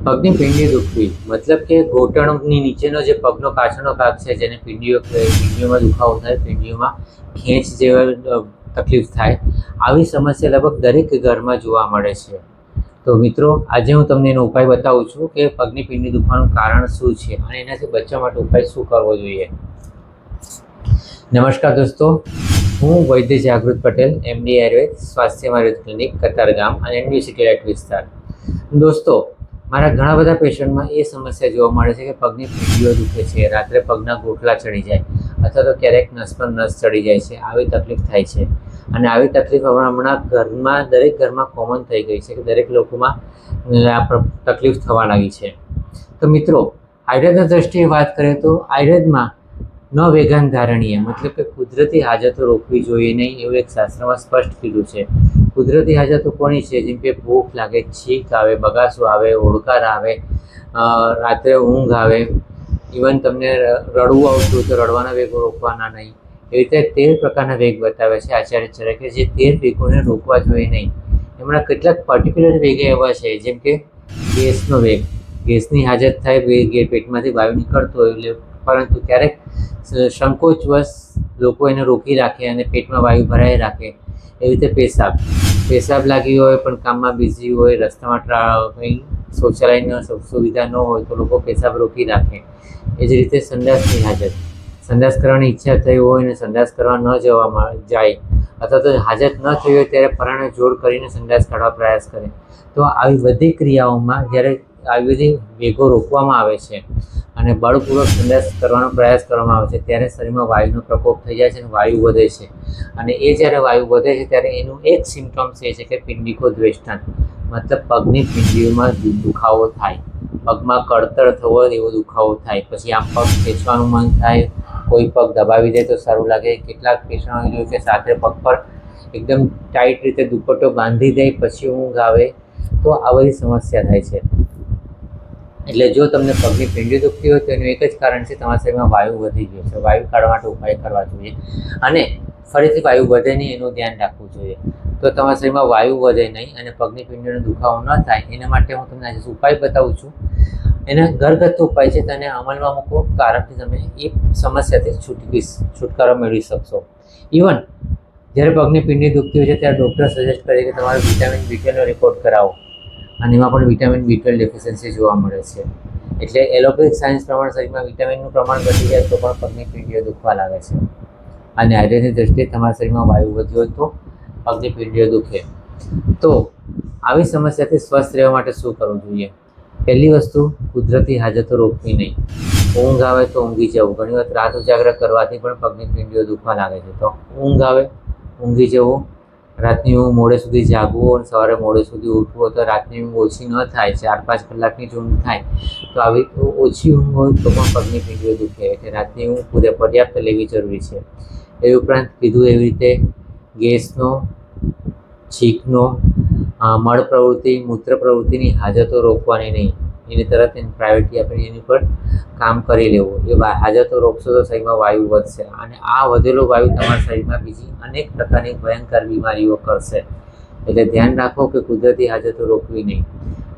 પગની પીંડી દુખવી મતલબ કે ઘૂંટણની નીચેનો જે પગનો પાછળનો ભાગ છે જેને પીંડીઓમાં દુખાવો થાય, પીંડીઓમાં ખેંચ જેવા તકલીફ થાય, આવી સમસ્યા લગભગ દરેક ઘરમાં જોવા મળે છે. તો મિત્રો, આજે હું તમને એનો ઉપાય બતાવું છું કે પગની પીંડી દુખવાનું કારણ શું છે અને એનાથી બચવા માટે ઉપાય શું કરવો જોઈએ. નમસ્કાર દોસ્તો, હું વૈદ્ય જાગૃત પટેલ, MD આયુર્વેદ સ્વાસ્થ્ય આયુર્વેદ ક્લિનિક, કતારગામ અને યુનિવર્સિટી લાઇટ વિસ્તાર. દોસ્તો, મારા ઘણા બધા પેશન્ટમાં એ સમસ્યા જોવા મળે છે કે પગની પીંડીઓ દુખે છે, રાત્રે પગના ગોઠલા ચડી જાય અથવા તો ક્યારેક નસ પર નસ ચડી જાય છે, આવી તકલીફ થાય છે. અને આવી તકલીફ હમણાં દરેક ઘરમાં કોમન થઈ ગઈ છે કે દરેક લોકોમાં આ તકલીફ થવા લાગી છે. તો મિત્રો, આયુર્વેદના દ્રષ્ટિએ વાત કરીએ તો આયુર્વેદમાં ન વેગન ધારણીય મતલબ કે કુદરતી હાજતો રોકવી જોઈએ નહીં એવું એક શાસ્ત્રમાં સ્પષ્ટ કીધું છે. કુદરતી હાજતો કોની છે? જેમ કે ભૂખ લાગે, છીંક આવે, બગાસો આવે, ઓડકાર આવે, રાત્રે ઊંઘ આવે, ઇવન તમને રડવું આવતું તો રડવાના વેગો રોકવાના નહીં. એવી રીતે 13 પ્રકારના વેગ બતાવે છે આચાર્ય ચરકે, જે 13 વેગોને રોકવા જોઈએ નહીં. એમના કેટલાક પર્ટિક્યુલર વેગ એવા છે, જેમ કે ગેસનો વેગ. ગેસની હાજત થાય, પેટમાંથી વાયુ નીકળતો હોય એટલે, પરંતુ ક્યારેક સંકોચવશ લોકો એને રોકી રાખે અને પેટમાં વાયુ ભરાઈ રાખે. એવી રીતે પેશાબ લાગી હોય પણ કામમાં બિઝી હોય, રસ્તામાં કંઈ શૌચાલયની સુવિધા ન હોય તો લોકો પેશાબ રોકી રાખે. એ જ રીતે સંડાસની હાજત, સંડાસ કરવાની ઈચ્છા થઈ હોય અને સંડાસ કરવા ન જાય અથવા તો હાજત ન થઈ હોય ત્યારે પરાણે જોર કરીને સંડાસ કાઢવા પ્રયાસ કરે. તો આવી બધી ક્રિયાઓમાં જ્યારે આવી બધી વેગો રોકવામાં આવે છે અને બળપૂર્વક સંડાસ કરવાનો પ્રયાસ કરવામાં આવે છે ત્યારે શરીરમાં વાયુનો પ્રકોપ થઈ જાય છે અને વાયુ વધે છે. અને એ જ્યારે વાયુ વધે છે ત્યારે એનું એક સિમ્ટમ્સ એ છે કે પિંડિકો દ્વેષ્ટન, મતલબ પગની પીંડીઓમાં દુખાવો થાય, પગમાં કળતર થવો એવો દુખાવો થાય, પછી આમ પગ ખેંચવાનું મન થાય, કોઈ પગ દબાવી દે તો સારું લાગે. કેટલાક પેશન્ટોએ જોયું કે સાથે પગ પર એકદમ ટાઈટ રીતે દુપટ્ટો બાંધી દે પછી ઊંઘ આવે. તો આ બધી સમસ્યા થાય છે. એટલે જો તમને પગની પીંડી દુખતી હોય તો એનું એક જ કારણ છે, તમારા શરીરમાં વાયુ વધી ગયો છે. વાયુ કાઢવા માટે ઉપાય કરવા જોઈએ અને ફરીથી વાયુ વધે નહીં એનું ધ્યાન રાખવું જોઈએ. તો તમારા શરીરમાં વાયુ વધે નહીં અને પગની પીંડીનો દુખાવો ન થાય એના માટે હું તમને આજે ઉપાય બતાવું છું. એના ઘરગથ્થુ ઉપાય છે, તેને અમલમાં મૂકો તો આરામથી તમે એ સમસ્યાથી છુટકારો મેળવી શકશો. ઇવન જ્યારે પગની પીંડી દુખતી હોય છે ત્યારે ડૉક્ટર સજેસ્ટ કરે કે તમારે વિટામિન B12નો રિપોર્ટ કરાવો અને એમાં પણ વિટામિન B12 ડેફિશિયન્સી જોવા મળે છે. એટલે એલોપેથિક સાયન્સ પ્રમાણે શરીરમાં વિટામિનનું પ્રમાણ ઘટી જાય તો પણ પગની પીંડીઓ દુખવા લાગે છે. અને આયુર્વેદની દ્રષ્ટિએ તમારા શરીરમાં વાયુ વધ્યો હોય તો પગની પીંડીઓ દુખે. તો આવી સમસ્યાથી સ્વસ્થ રહેવા માટે શું કરવું જોઈએ? પહેલી વસ્તુ, કુદરતી હાજતો રોકવી નહીં. ઊંઘ આવે તો ઊંઘી જવું. ઘણી વખત રાત ઉજાગરા કરવાથી પણ પગની પીંડીઓ દુખવા લાગે છે. તો ઊંઘ આવે, ઊંઘી જવું. રાતની ઊંઘ મોડે સુધી જાગવું અને સવારે મોડે સુધી ઉઠવું. તો રાતની ઊંઘ ઓછી ન થાય, 4-5 કલાકની જ ઊંઘ થાય. તો આવી ઓછી ઊંઘ હોય તો પણ પગની પીંડીઓ દુખે. એટલે રાતની ઊંઘ પર્યાપ્ત લેવી જરૂરી છે. એ ઉપરાંત કીધું એવી રીતે ગેસનો, છીંકનો, મળ પ્રવૃત્તિ, મૂત્ર પ્રવૃત્તિની હાજતો રોકવાની નહીં. એની તરત એને પ્રાયોરિટી આપીને એની પર કામ કરી લેવું. એ હાજતો રોકશો તો શરીરમાં વાયુ વધશે અને આ વધેલો વાયુ તમારા શરીરમાં બીજી અનેક પ્રકારની ભયંકર બીમારીઓ કરશે. એટલે ધ્યાન રાખો કે કુદરતી હાજતો રોકવી નહીં.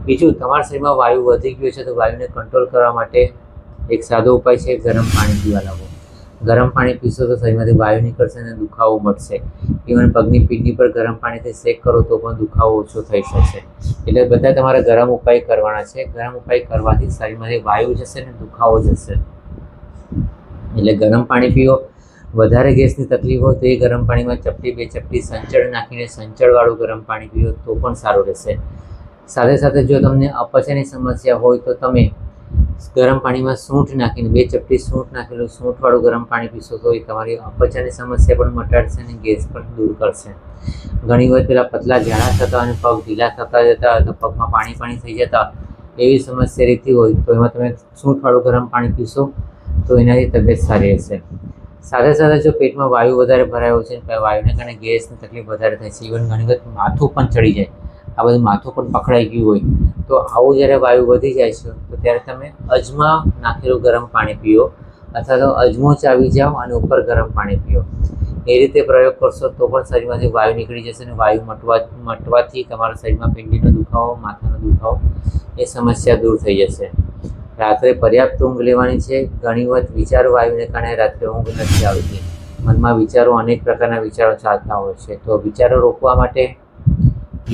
બીજું, તમારા શરીરમાં વાયુ વધી ગયો છે તો વાયુને કંટ્રોલ કરવા માટે એક સાદો ઉપાય છે, ગરમ પાણી પીવા લાગો. ગરમ પાણી પીશો તો શરીરમાંથી વાયુ નીકળશે અને દુખાવો મટશે. ઇવન પગની પીંડી પર ગરમ પાણીથી શેક કરો તો પણ દુખાવો ઓછો થઈ શકશે. એટલે બધા તમારે ગરમ ઉપાય કરવાના છે. ગરમ ઉપાય કરવાથી શરીરમાંથી વાયુ જશે અને દુખાવો જશે. એટલે ગરમ પાણી પીવો. વધારે ગેસની તકલીફ હોય તો એ ગરમ પાણીમાં 1-2 ચપટી સંચળ નાખીને સંચળવાળું ગરમ પાણી પીવો તો પણ સારું રહેશે. સાથે સાથે જો તમને અપચાની સમસ્યા હોય તો તમે ગરમ પાણીમાં સૂંઠ નાખીને 2 ચપટી સૂંઠ નાખેલું સૂંઠવાળું ગરમ પાણી પીશો તો એ તમારી અપચાની સમસ્યા પણ મટાડશે અને ગેસ પણ દૂર કરશે. ઘણી વખત પેલા પતલા ઝાડા થતા અને પગ ઢીલા થતા જતા તો પગમાં પાણી થઈ જતા, એવી સમસ્યા રહેતી હોય તો એમાં તમે સૂંઠવાળું ગરમ પાણી પીશો તો એનાથી તબિયત સારી રહેશે. સાથે સાથે જો પેટમાં વાયુ વધારે ભરાયો છે, વાયુને કારણે ગેસની તકલીફ વધારે થાય છે, ઇવન ઘણી વખત માથું પણ ચડી જાય, આ બધું માથું પણ પકડાઈ ગયું હોય, તો આવું જ્યારે વાયુ વધી જાય છે તો ત્યારે તમે અજમા નાખેલું ગરમ પાણી પીઓ અથવા તો અજમો ચાવી જાઓ અને ઉપર ગરમ પાણી પીઓ. એ રીતે પ્રયોગ કરશો તો પણ શરીરમાંથી વાયુ નીકળી જશે અને વાયુ મટવાથી તમારા શરીરમાં પિંડીનો દુખાવો, માથાનો દુખાવો એ સમસ્યા દૂર થઈ જશે. રાત્રે પર્યાપ્ત ઊંઘ લેવાની છે. ઘણી વખત વિચારો વાયુને કારણે રાત્રે ઊંઘ નથી આવતી. મનમાં વિચારો, અનેક પ્રકારના વિચારો ચાલતા હોય છે. તો વિચારો રોકવા માટે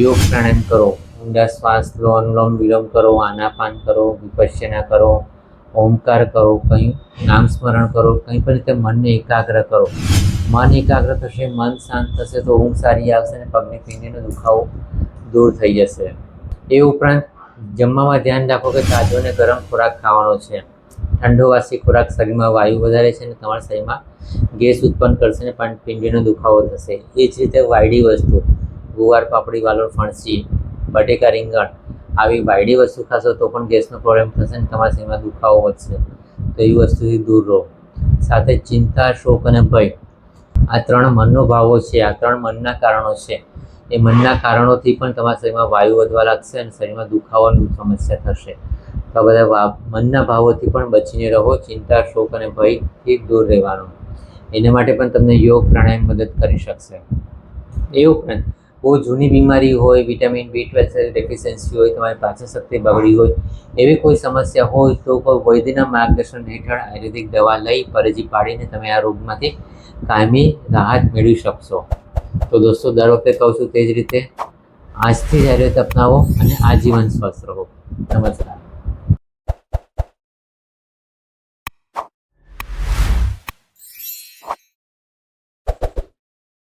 યોગ પ્રાણાયામ કરો, ઊંડા શ્વાસ લો, અનુલોમ વિલોમ કરો, આનાપાન કરો, વિપશ્યના કરો, ઓમકાર કરો, કંઈ નામ સ્મરણ કરો, કંઈ પણ રીતે મનને એકાગ્ર કરો. મન એકાગ્ર થશે, મન શાંત થશે તો ઊંઘ સારી આવશે અને પગની પિંડીનો દુખાવો દૂર થઈ જશે. એ ઉપરાંત જમવામાં ધ્યાન રાખો કે તાજો અને ગરમ ખોરાક ખાવાનો છે. ઠંડો વાસી ખોરાક શરીરમાં વાયુ વધારે છે અને તમારા શરીરમાં ગેસ ઉત્પન્ન કરશે અને પણ પિંડીનો દુખાવો થશે. એ જ રીતે વાયડી વસ્તુ, ગુવાર, પાપડી, વાલોળ, ફણસી, બટેકા, રીંગણ આવી વાયડી વસ્તુ ખાશો તો પણ ગેસનો પ્રોબ્લેમ થશે અને તમારા શરીરમાં દુખાવો વધશે. તો એવી વસ્તુથી દૂર રહો. સાથે ચિંતા, શોક અને ભય, આ ત્રણ મનનો ભાવો છે. આ ત્રણ મનના કારણો છે. એ મનના કારણોથી પણ તમારા શરીરમાં વાયુ વધવા લાગશે અને શરીરમાં દુખાવાની સમસ્યા થશે. તો આ બધા મનના ભાવોથી પણ બચીને રહો. ચિંતા, શોક અને ભયથી દૂર રહેવાનું. એના માટે પણ તમને યોગ પ્રાણાયામ મદદ કરી શકશે. એ ઉપરાંત બહુ જૂની બીમારી હોય, વિટામિન B12 ડેફિશિયન્સી હોય, તમારી પાચન શક્તિ બગડી હોય, એવી કોઈ સમસ્યા હોય તો કોઈ વૈદ્યના માર્ગદર્શન હેઠળ આયુર્વેદિક દવા લઈ પરેજી પાડીને તમે આ રોગમાંથી કાયમી રાહત મેળવી શકશો. તો દોસ્તો, દર વખતે કહું છું તે જ રીતે આજથી જ આયુર્વેદ અપનાવો અને આજીવન સ્વસ્થ રહો. નમસ્કાર.